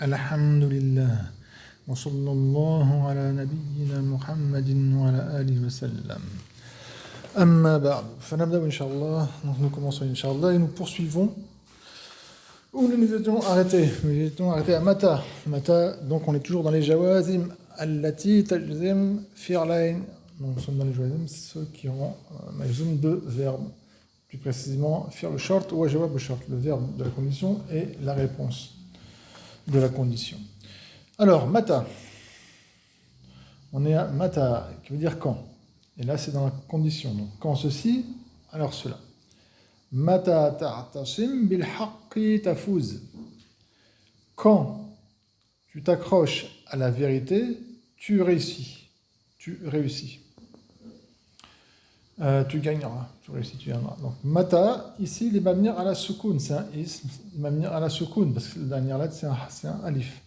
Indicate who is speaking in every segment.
Speaker 1: Alhamdulillah. Wa sallallahu ala nabiyyina Muhammadin wa ala alihi wa sallam. Amma ba'd. Fanabda inshallah. Nous commençons inshallah et nous poursuivons où nous étions arrêtés. Nous étions arrêtés à Mata. Mata, donc on est toujours dans les jawazim allati tajzim fi'lain. Donc nous sommes dans les jawazim, ceux qui ont majzoum de verbes. Plus précisément, fi'l shart ou jawab shart, le verbe de la condition et la réponse de la condition. Alors, mata. On est à mata, qui veut dire quand. Et là, c'est dans la condition. Donc, quand ceci, alors cela. Mata ta'tasim bil haqqi tafuz. Quand tu t'accroches à la vérité, tu réussis. Tu réussis. Tu gagneras. Tu réussis, tu gagneras. Donc, mata, ici, il est mabnir à la soukoun. C'est un ism. Il est mabnir à la soukoun, parce que la dernière lettre, c'est un alif.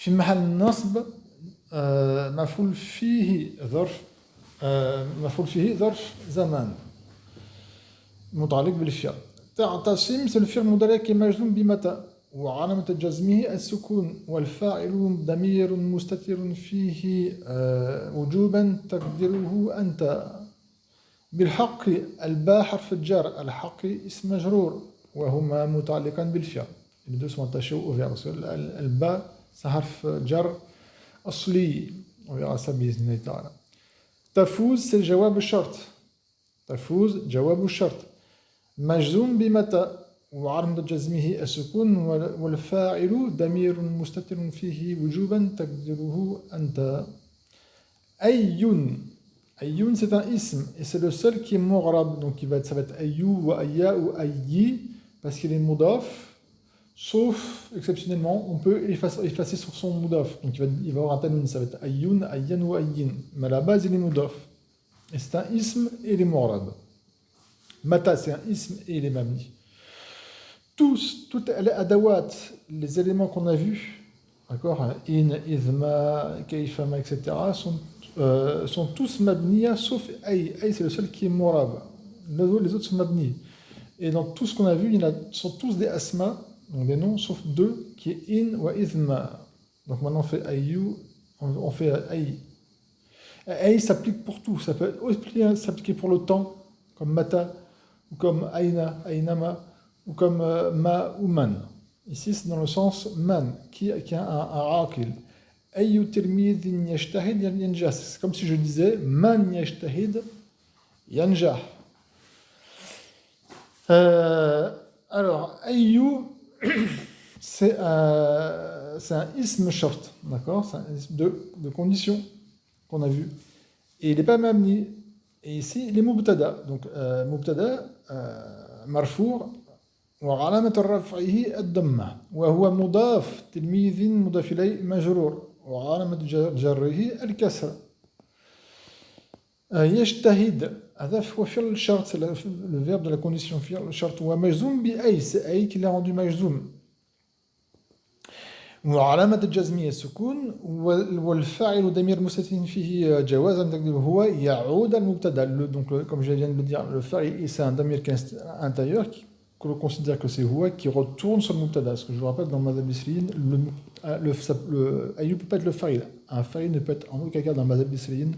Speaker 1: في محل نصب مفعول فيه ظرف زمان متعلق بالفعل. تعتصم c'est le fi'l mudari qui est majzoum بمتى وعلامة جزمه السكون والفاعل ضمير مستتر فيه وجوبا تقديره أنت بالحق الباء حرف الجر الحق اسم مجرور وهما متعلقان بالفعل. Les deux sont attachés au verbe parce que الباء c'est harf jar asli, on verra ça bi'iznillahi ta'ala. Tafuz, c'est le jawab shart. Tafuz, jawab shart. Majzoum bimata, وعرض جزمه السكون والفاعل ضمير مستتر فيه وجوبا تقديره أنت. أيٌ c'est un ism et c'est le seul qui est mu'rab, donc ça va être ayu ou ayya ou ayyi parce qu'il est mudaf. Sauf, exceptionnellement, on peut effacer sur son moudaf. Donc il va avoir un tanwin, ça va être ayyun, ayyan ou ayyin. Mais à la base, il est moudaf. Et c'est un ism et il est mu'rab. Mata, c'est un ism et il est mabni. Toutes les adawat, les éléments qu'on a vus, d'accord, in, izma, kaifama, etc., sont tous mabniya, sauf ay. Ay, c'est le seul qui est mu'rab. Les autres sont mabni. Et dans tout ce qu'on a vu, sont tous des asma, donc des noms, sauf deux, qui est in ou izma. Donc maintenant on fait ayu, on fait ay. Ay s'applique pour tout, ça peut aussi s'appliquer pour le temps, comme mata, ou comme aina, ainama, ou comme ma ou man. Ici c'est dans le sens man, qui a un aqil. Ayu tirmidhin yashtahid yanjah. C'est comme si je disais man yashtahid yanjah. Alors, ayu, c'est un ism shart, d'accord? C'est un ism de condition qu'on a vu. Et il n'est pas mabni. Et ici, il est mubtada. Donc, mubtada, marfour, wa alamat al-raf'ihi ad-damma. Wa huwa mudaf, tilmidhin mudaf ilay majrour. Wa alamat jarrihi al-kasra. يجتهد هذا هو فعل الشرط, c'est le verbe de la condition فعل الشرط ومجزوم بأي, c'est أي qui l'a rendu مجزوم وعلامة الجزم السكون والفاعل ضمير مستتر فيه جوازا تقديره هو يعود المبتدا. Donc comme je viens de le dire, le fa'il c'est un damir intérieur que l'on considère que c'est huwa qui retourne sur le mubtada. Parce que je vous rappelle dans le mazhab bisriyin, le ayu peut pas être le fa'il. Un fa'il ne peut être en aucun cas dans le mazhab bisriyin.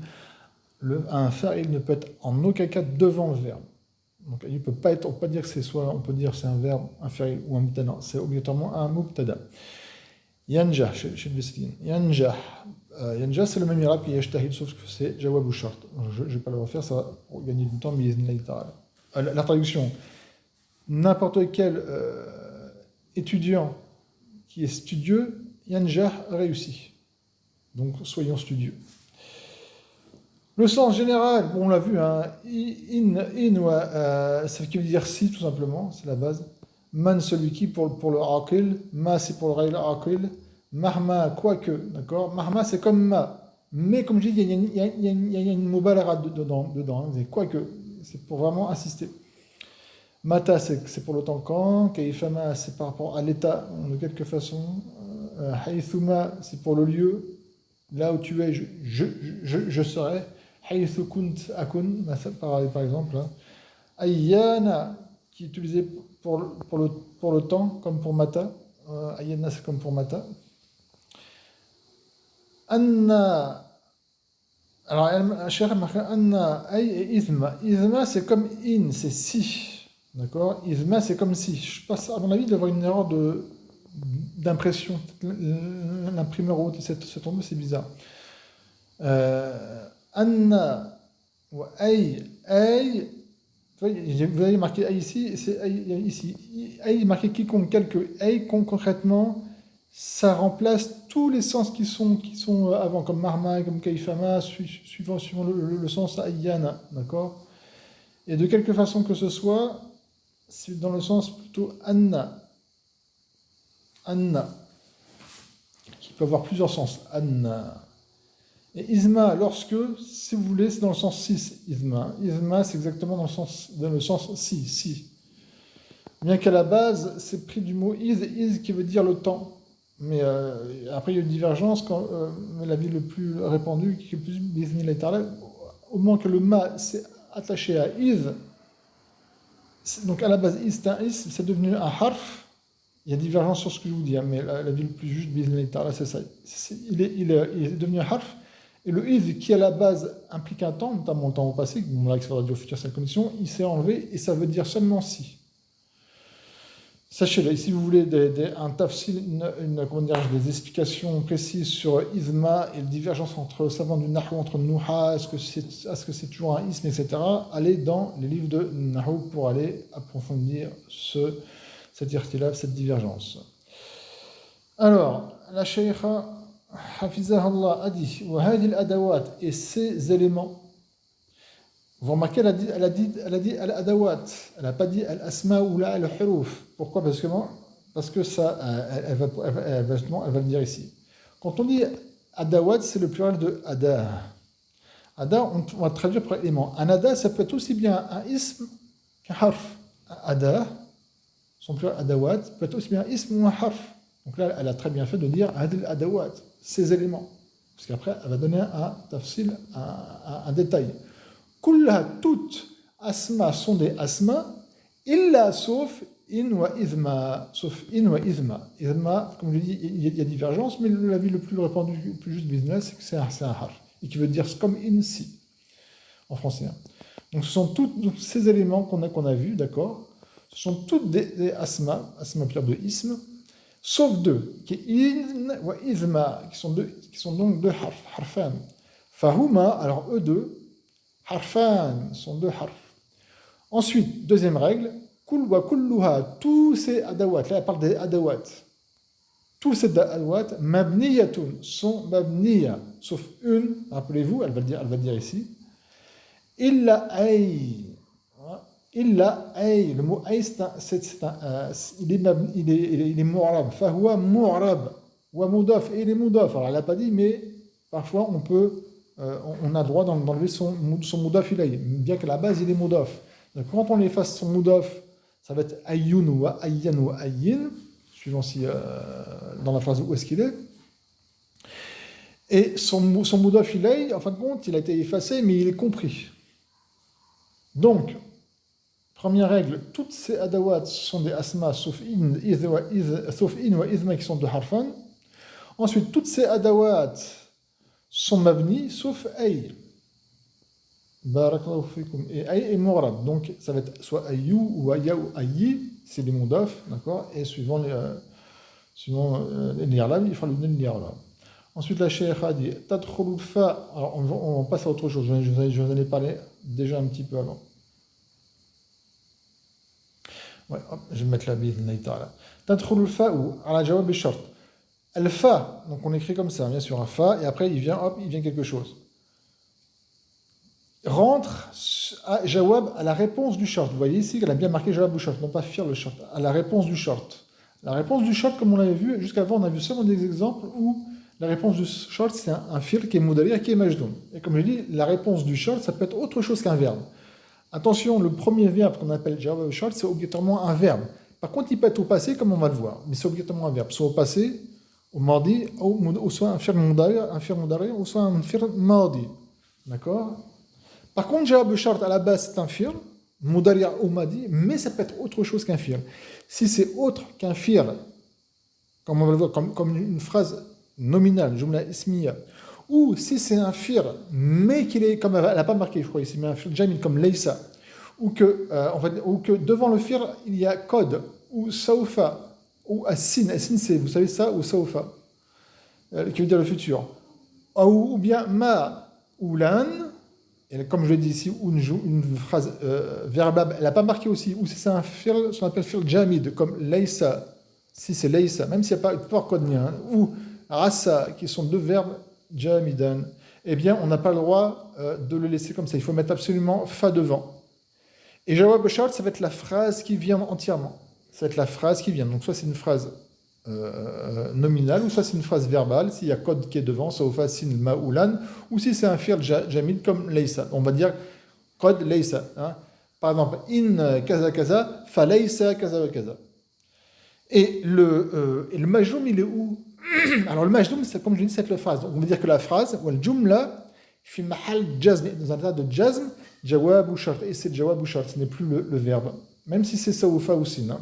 Speaker 1: Un fa'il ne peut être en aucun cas devant le verbe. Donc il peut pas être, on peut pas dire que c'est soit, on peut dire c'est un verbe, un fa'il ou un mubtada. C'est obligatoirement un mubtada. Yanjah chez le Bisrin. Yanjah. Yanjah c'est le même irab qui est yashtahid, sauf que c'est jawab ou shart. Je vais pas le refaire, ça va gagner du temps, mais la traduction. N'importe quel étudiant qui est studieux, yanjah réussit. Donc soyons studieux. Le sens général, bon, on l'a vu, hein, ça veut dire si, tout simplement, c'est la base. Man, celui qui, pour le aqil. Ma, c'est pour le ghayr aqil. Mahma, quoique, d'accord. Mahma, c'est comme ma. Mais, comme je dis, il y a une mubalagha dedans. Hein, quoique, c'est pour vraiment insister. Mata, c'est pour le temps quand. Kaifama, c'est par rapport à l'état, de quelque façon. Haythuma, c'est pour le lieu. Là où tu es, je serai. Haythu kunt akun, par exemple. Ayyana, qui est utilisé pour le temps, comme pour mata. Ayyadna c'est comme pour mata. Anna. Alors, Cheikh a marqué Anna ay et Izma. Izma c'est comme in, c'est si. D'accord? Izma c'est comme si. Je pense, à mon avis, il doit y avoir une erreur d'impression. L'imprimeur haute, c'est tombé, c'est bizarre. Anna ou ay. Vous voyez marqué ay ici, c'est ay ici. Ay marqué quiconque, quelque. Ay concrètement, ça remplace tous les sens qui sont avant, comme marma, comme kaifama, suivant le sens ayyana, d'accord? Et de quelque façon que ce soit, c'est dans le sens plutôt anna, anna, qui peut avoir plusieurs sens, anna. Et isma, lorsque, si vous voulez, c'est dans le sens 6, isma. Isma, c'est exactement dans le sens si. Bien qu'à la base, c'est pris du mot is qui veut dire le temps. Mais après, il y a une divergence. Mais la vie le plus répandue, qui est plus bismillah ta'ala, au moment que le ma s'est attaché à is, donc à la base, is, c'est un is, c'est devenu un harf. Il y a divergence sur ce que je vous dis, mais la vie le plus juste, bismillah ta'ala, c'est ça. Il est devenu un harf. Et le is, qui à la base implique un temps, notamment le temps au passé, comme là, qui sera dit au futur, c'est la condition, il s'est enlevé et ça veut dire seulement si. Sachez-le, si vous voulez un tafsil, des explications précises sur Izma et la divergence entre savants du Nahou, entre Nouha, est-ce que c'est toujours un ism, etc., allez dans les livres de Nahou pour aller approfondir cette irtilaf, cette divergence. Alors, la Shaykha Hafizahullah a dit Wahadil adawat, et ces éléments. Vous remarquez, elle a dit al-adawat, elle n'a pas dit al-asma ou la al-huruf. Pourquoi? Parce que ça, elle va le dire ici. Quand on dit adawat, c'est le pluriel de ada. Ada, on va traduire par élément. Un ada, ça peut être aussi bien un ism qu'un harf. Un ada, son pluriel adawat, peut être aussi bien un ism ou un harf. Donc là, elle a très bien fait de dire adil adawat, ces éléments. Parce qu'après, elle va donner un tafsil, un détail. Kulla, toutes asma sont des asma, illa sauf in wa izma. Sauf in wa izma. Izma, comme je dis, il y a divergence, mais l'avis le plus répandu, le plus juste business, c'est que c'est un harf. Et qui veut dire comme in si, en français. Donc ce sont tous ces éléments qu'on a vus, d'accord? Ce sont toutes des asma pluriel de ism, sauf deux, qui est in wa izma, qui sont donc deux harfan. Fahuma, alors eux deux, harfan sont deux harfs. Ensuite, deuxième règle, kul wa kulluha, tous ces adawat, là elle parle des adawat, tous ces adawat, mabniyatun, sont mabniya, sauf une, rappelez-vous, elle va le dire ici, illa ay, le mot ay, il est mu'rab, fahuwa mu'rab, wa mudaf, et il est mudaf, alors elle n'a pas dit, mais parfois on a droit d'enlever son mudaf ilayh, bien qu'à la base il est mudaf. Donc quand on efface son mudaf, ça va être ayyun ou ayyan ou ayyin, suivant si dans la phrase où est-ce qu'il est. Et son mudaf ilayh, en fin de compte, il a été effacé, mais il est compris. Donc, première règle, toutes ces adawat sont des asma, sauf in wa izma qui sont de harfan. Ensuite, toutes ces adawat sont mabni, sauf ay. Barakallahu fikum. Et ay est mu'rab. Donc, ça va être soit ayu ou aya ou ayi, c'est les mudaf, d'accord? Et suivant l'irlab, il faut lui donner l'irlab. Ensuite, la shaykha dit tadkhulul fa. Alors, on passe à autre chose. Je vous en ai parlé déjà un petit peu avant. Ouais, hop, je vais mettre la bille. Tadkhulul fa ou ala jawab al-shart. Al-fa, donc on écrit comme ça, bien sûr, un fa, et après il vient quelque chose. Rentre à jawab, à la réponse du short. Vous voyez ici qu'elle a bien marqué jawab ou short, non pas fir le short, à la réponse du short. La réponse du short, comme on l'avait vu, jusqu'avant on a vu seulement des exemples où la réponse du short c'est un fir qui est moudali, qui est majdoum. Et comme je dis, la réponse du short, ça peut être autre chose qu'un verbe. Attention, le premier verbe qu'on appelle jawab ou short, c'est obligatoirement un verbe. Par contre, il peut être au passé, comme on va le voir, mais c'est obligatoirement un verbe, soit au passé, au mardi, ou soit un fir mudari, ou soit un fir mardi. D'accord? Par contre, jawab shart à la base c'est un fir, mudari ou mardi, mais ça peut être autre chose qu'un fir. Si c'est autre qu'un fir comme on va le voir, comme une phrase nominale, jumla ismiya. Ou si c'est un fi'l, mais qu'il est, comme elle n'a pas marqué, je crois ici, mais un fi'l jamid comme laysa, ou que devant le fi'l, il y a code, ou sawfa, ou as-sin. As-sin, c'est, vous savez ça, ou sawfa, qui veut dire le futur. Ou bien ma ou lan, et comme je l'ai dit ici, une phrase verbale, elle n'a pas marqué aussi, ou si c'est un fi'l, ce qu'on appelle fi'l jamid, comme laysa, si c'est laysa, même s'il n'y a pas de code ni un, ou rasa, qui sont deux verbes jamidan, eh bien, on n'a pas le droit de le laisser comme ça. Il faut mettre absolument fa devant. Et jawab shart, ça va être la phrase qui vient entièrement. Ça va être la phrase qui vient. Donc, soit c'est une phrase nominale, ou soit c'est une phrase verbale, s'il y a code qui est devant, sawfa, sin, ma ou lan, ou si c'est un fi'l jamid comme laysa. On va dire code laysa. Hein. Par exemple, in kaza kaza, fa laysa kaza wa kaza. Et le majnoum, il est où? Alors le majnoum, c'est comme je dis, c'est la phrase. Donc, on veut dire que la phrase, ou le jumla, fi mahal jazm, dans un état de jazm, jawab ou shart. Et c'est jawab ou shart, ce n'est plus le verbe. Même si c'est sawfa ou sin. Hein.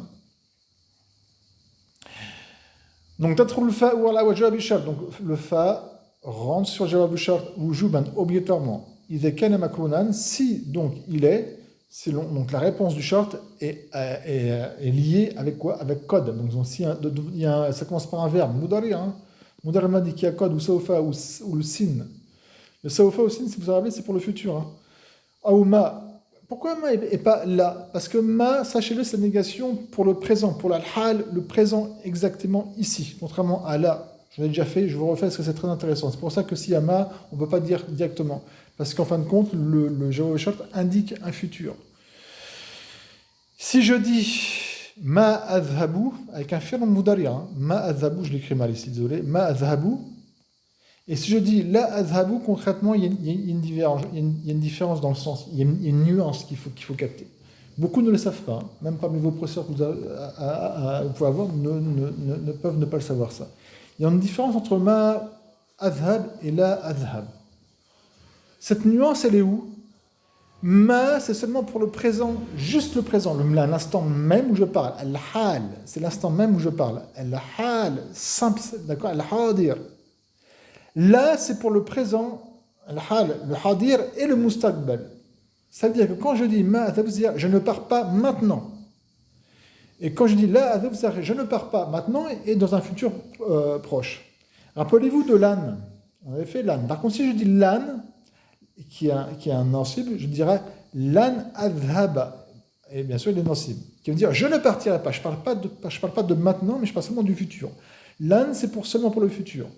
Speaker 1: Donc tadkhul le fa ou ala wa jawab shart. Donc le fa rentre sur jawab shart ou juban obligatoirement. Idha kana makrunan, si donc il est, donc la réponse du short est liée avec quoi? Avec code. Donc si ça commence par un verbe, mudari, hein. Mudari m'a dit qu'il y a code ou sawfa ou le sin. Le sawfa ou sin, si vous vous rappelez, c'est pour le futur. Hein. Ou ma. Pourquoi ma et pas la? Parce que ma, sachez-le, c'est la négation pour le présent, pour la hal, le présent exactement ici, contrairement à la. Je l'ai déjà fait, je vous refais parce que c'est très intéressant. C'est pour ça que s'il y a ma, on ne peut pas dire directement. Parce qu'en fin de compte, le jawab shart indique un futur. Si je dis ma adhabu, avec un fi'l mudari, hein, ma adhabu, je l'écris mal ici, désolé, ma adhabu, et si je dis la adhabu, concrètement, il y a une différence dans le sens, il y a une nuance qu'il faut capter. Beaucoup ne le savent pas, hein, même parmi vos professeurs que vous pouvez avoir ne peuvent ne pas le savoir ça. Il y a une différence entre ma adhab et la adhab. Cette nuance, elle est où? Ma, c'est seulement pour le présent, juste le présent, l'instant même où je parle. Al-hal, c'est l'instant même où je parle. Al-hal, simple, d'accord? Al-hadir. Là, c'est pour le présent, al-hal, le hadir et le mustaqbal. Ça veut dire que quand je dis ma, ça veut dire je ne pars pas maintenant. Et quand je dis la, ça veut dire je ne pars pas maintenant et dans un futur proche. Rappelez-vous de l'an. On avait fait l'an. Par contre, si je dis l'an, qui a un nansib, je dirais lan adhaba. Et bien sûr, il est nansib. Qui veut dire je ne partirai pas. Je ne parle pas de maintenant, mais je parle seulement du futur. Lan, c'est seulement pour le futur.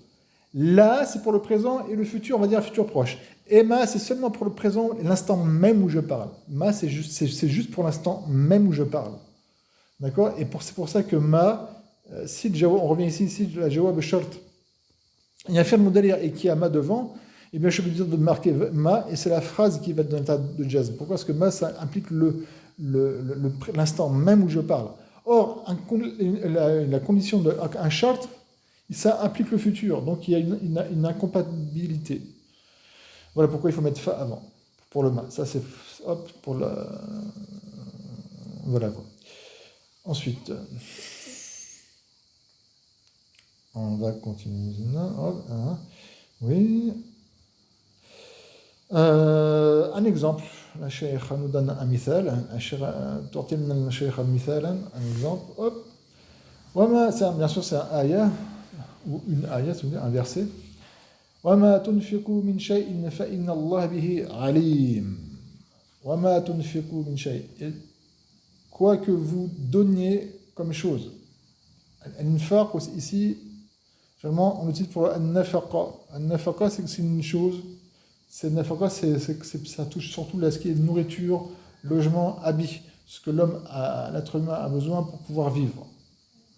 Speaker 1: La, c'est pour le présent et le futur, on va dire un futur proche. Et ma, c'est seulement pour le présent, l'instant même où je parle. Ma, c'est juste pour l'instant même où je parle. D'accord? Et c'est pour ça que ma, on revient ici, la jawab shart, il y a un fi'l mudari et qui a ma devant, et bien je peux dire de marquer ma, et c'est la phrase qui va être dans l'état de jazm. Pourquoi? Parce que ma, ça implique l'instant même où je parle. Or, la condition d'un shart, ça implique le futur, donc il y a une incompatibilité. Voilà pourquoi il faut mettre fa avant, pour le ma. Ça c'est, hop, pour la... Voilà quoi. Ensuite, on va continuer. Hop, hein. Oui. Un exemple. La cheikha nous donne un mithal. تعطينا الشيخ مثالا un exemple. Hop. Bien sûr, c'est un ayah, ou une ayah, un verset. وَمَا تُنْفِقُوا مِنْ شَيْءٍ فَإِنَّ اللَّهَ بِهِ عَلِيمٌ. وَمَا تُنْفِقُوا مِنْ شَيْءٍ. Quoi que vous donniez comme chose. Al-infaq, ici, seulement on l'utilise pour al-nafaqa. Al-nafaqa, c'est une chose. Ça touche surtout là, ce qui est nourriture, logement, habit. Ce que l'être humain a besoin pour pouvoir vivre.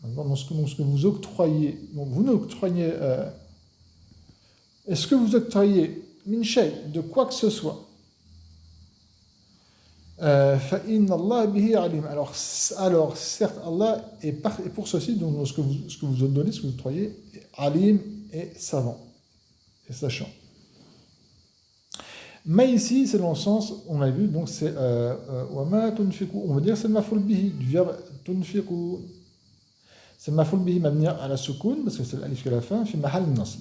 Speaker 1: Donc, ce que vous octroyez. Donc, vous n'octroyez. Est-ce que vous octroyez min shay, de quoi que ce soit? فَإِنَّ اللَّهَ بِهِ عَلِيمٌ. Alors, certes, Allah est pour ceci, donc ce que vous donnez, ce que vous octroyez, alim est savant et sachant. Mais ici, c'est dans le sens, on a vu, donc c'est وَمَا تُنْفِقُوا, on va dire c'est le maf'ul bihi, du verbe tunfiqu. C'est maf'ul bihi mabni ala sukun, parce que c'est l'alif qui est à la fin, fi mahal nasb.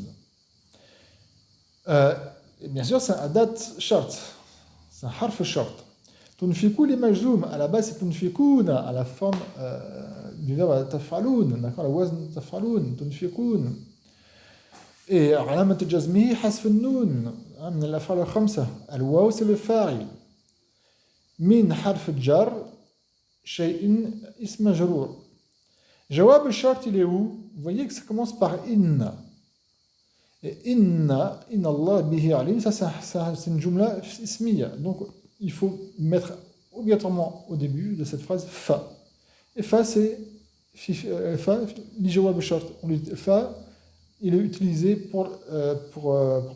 Speaker 1: Et bien sûr, c'est un adat shart, c'est un harf shart. Tunfiku li majzoum, à la base c'est tunfikouna, à la forme du verbe taf'aloun, d'accord, la wazn taf'aloun, tunfikoun. Et علامة جزمه حذف النون من الأفعال الخمسة. الواو c'est le fa'il. من حرف الجر شيء اسم مجرور. جواب الشرط il est où? Vous voyez que ça commence par inna. Et inna Allah bihi alim, ça c'est une jumla ismiya. Donc il faut mettre obligatoirement au début de cette phrase fa. Et fa c'est fa li jawab al-shart. Fa il est utilisé pour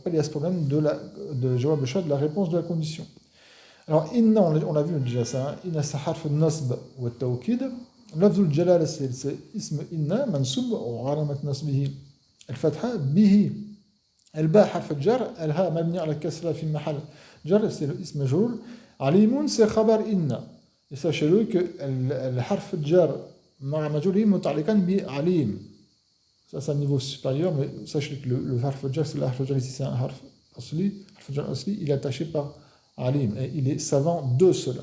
Speaker 1: pallier à ce problème de jawab al-shart, de la réponse de la condition. Alors inna on l'a vu déjà ça, inna c'est harf al-nasb wa al-tawkid. لفظ الجلالة c'est اسم إن منصوب وعلامة نصبه الفتحة به. الباء حرف الجر، الهاء مبني على الكسرة في محل جر c'est اسم مجرور. عليم c'est خبر إن. Et sachez-le que le حرف الجر مع مجروره متعلقان بعليم. Ça c'est un niveau supérieur, mais sachez que le حرف الجر c'est le حرف الجر ici c'est un حرف أصلي. حرف الجر أصلي il est attaché par عليم et il est savant de cela.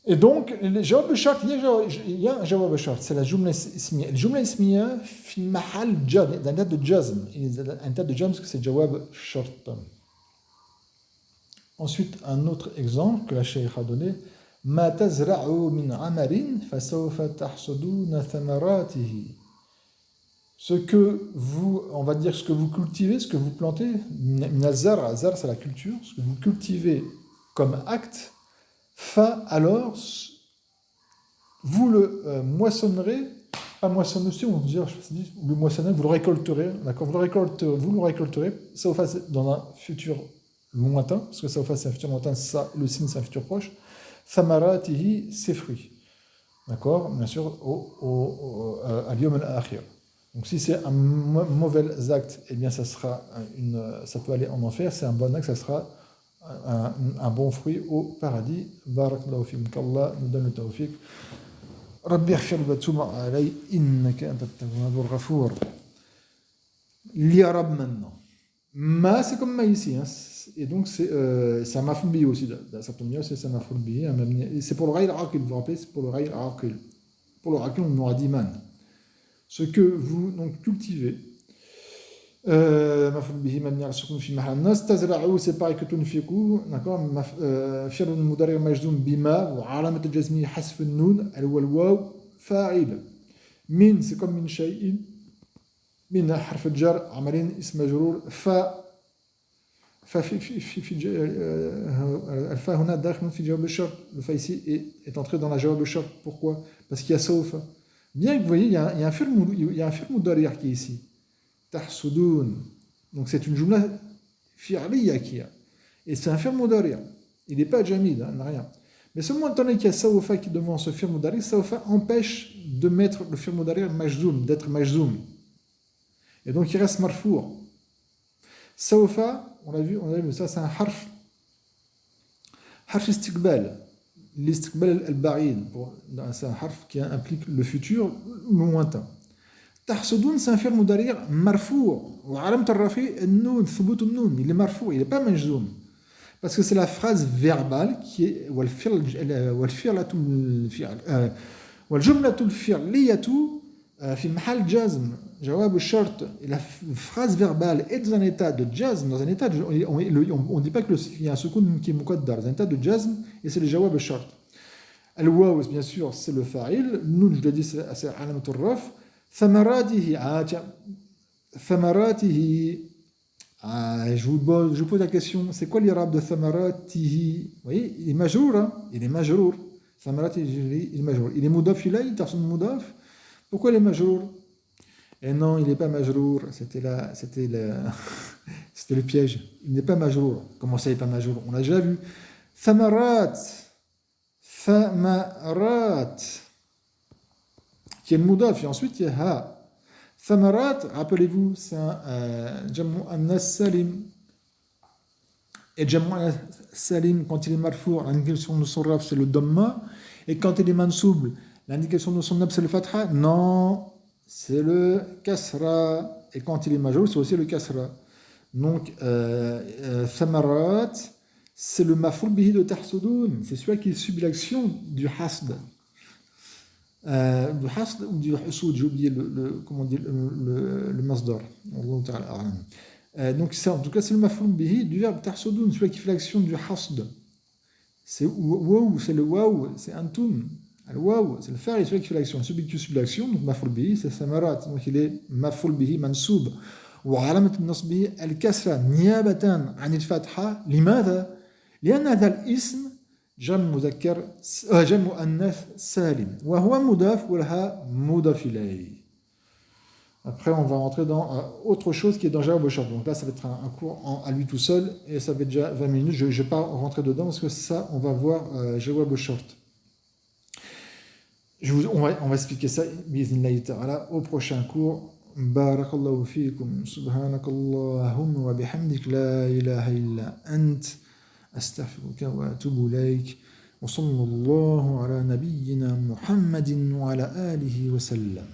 Speaker 1: Et donc, le jawab al-shart, il y a un jawab al-shart, c'est la jumla ismiya. Le jumla ismiya, fi mahal jar, dans un tas de jazm. Un tas de jazm, parce que c'est jawab al-shart. Ensuite, un autre exemple que la cheikh a donné. Ma tazra'u min amarin, fasawfa tahsuduna thamaratihi. Ce que vous, on va dire, ce que vous cultivez, ce que vous plantez, nazar, c'est la culture, ce que vous cultivez comme acte, fa, alors, vous le moissonnerez, pas moissonner aussi, on va dire, vous le moissonnerez, vous le récolterez, d'accord, vous le récolterez, ça au face dans un futur lointain, parce que ça au face c'est un futur lointain, ça, le signe c'est un futur proche, thamaratihi, ses fruits, d'accord, bien sûr, à l'yom al-akhir. Donc si c'est un mauvais acte, eh bien ça peut aller en enfer, c'est un bon acte, ça sera un bon fruit au paradis. Barakallahu fikum, qu'Allah nous donne le tawfiq. Rabbi ighfir li wa tub alayhi innaka anta at-tawwabur ghafour. L'irab maintenant. Ma c'est comme ma ici, hein. Et donc c'est un maf'ul bihi aussi, ça tombe bien, c'est un maf'ul bihi, c'est pour le ghayr aqil, vous vous rappelez, c'est pour le ghayr aqil. Pour le aqil on aura dit man. Ce que vous donc cultivez. مفعول به مبني على السكون في محل النصب. تزرعوا c'est pareil que تنفقوا, d'accord, فعل مضارع مجزوم بما وعلامة جزمه حذف النون هو الواو فاعل. من c'est comme من شيء, من حرف الجر عملين اسم مجرور. في الفاء هنا داخل في جواب الشرط. Le fa ici est entré dans la جواب الشرط. Pourquoi? Parce qu'il y a سوف. Bien que vous voyez, il y a un fi'l mudari' qui est ici. Tahsudun. Donc c'est une jumla fi'liya qui a. Et c'est un fi'l mudari'. Il n'est pas jamid, hein, rien. Mais seulement étant donné qu'il y a sawfa qui devant ce fi'l mudari', sawfa empêche de mettre le fi'l mudari' majzoum, d'être majzoum. Et donc il reste marfour. Sawfa, on a vu, ça c'est un harf istiqbal. L'istiqbal al-ba'id, c'est un harf qui implique le futur lointain. Tahsudun, c'est un fi'l mudari' marfou'. Wa alamat al-rafi' an-nun, thubut an-nun, il est marfou', il n'est pas majzoum. Parce que c'est la phrase verbale qui est والجملة الفعلية في محل جزم جواب الشرط. La phrase verbale est dans un état de jazm, dans un état de, on ne dit pas qu'il y a un soukoun qui est muqaddar, dans un état de jazm, et c'est le jawab al-shart. Al-waw, bien sûr, c'est le fa'il. Nun, je l'ai dit, c'est alamat al-raf. Thamaratihi, je vous pose la question, c'est quoi l'irab de thamaratihi? Vous voyez, il est majrour, hein? Il est majrour. Thamaratihi, il est majrour. Il est mudaf ilayhi, personne mudaf. Pourquoi il est majrour? Et non, il n'est pas majrour. C'était le piège. Il n'est pas majrour. Comment ça, il n'est pas majrour? On l'a déjà vu. Thamarat, qui est le mudaf, et ensuite il y a ha. Thamarat, rappelez-vous, c'est un jammu annas salim. Et jammu annas salim, quand il est marfour, l'indication de son raf, c'est le damma. Et quand il est mansoub, L'indication de son nob, c'est le fatha? Non, c'est le kasra. Et quand il est majeur, c'est aussi le kasra. Donc, thamarat, c'est le maf'ul bihi de tahsudoun. C'est celui qui subit l'action du hasd. Du hasd ou du husud, j'ai oublié comment on dit, le masdar. Allahu ta'ala a'lam. Donc, ça, en tout cas, c'est le maf'ul bihi du verbe tahsudoun, celui qui fait l'action du hasd. C'est waouh, c'est le waouh, c'est antum. Le waouh, c'est le fa'il, celui qui fait l'action. Celui qui subit l'action, donc maf'ul bihi, c'est thamarat. Donc, il est maf'ul bihi mansoub. وعلامة نصبه الكسرة نيابة عن الفتحة لماذا؟ لأن هذا الاسم جمع مؤنث سالم وهو مضاف ولها مضاف إليه. Après, on va rentrer dans autre chose qui est dans Jawab al-Shart. Donc là, ça va être un cours à lui tout seul et ça fait déjà 20 minutes. Je ne vais pas rentrer dedans parce que ça, on va voir Jawab al-Shart. On va expliquer ça au prochain cours. بارك الله فيكم سبحانك اللهم وبحمدك لا إله إلا أنت أستغفرك وأتوب إليك وصلى الله على نبينا محمد وعلى آله وسلم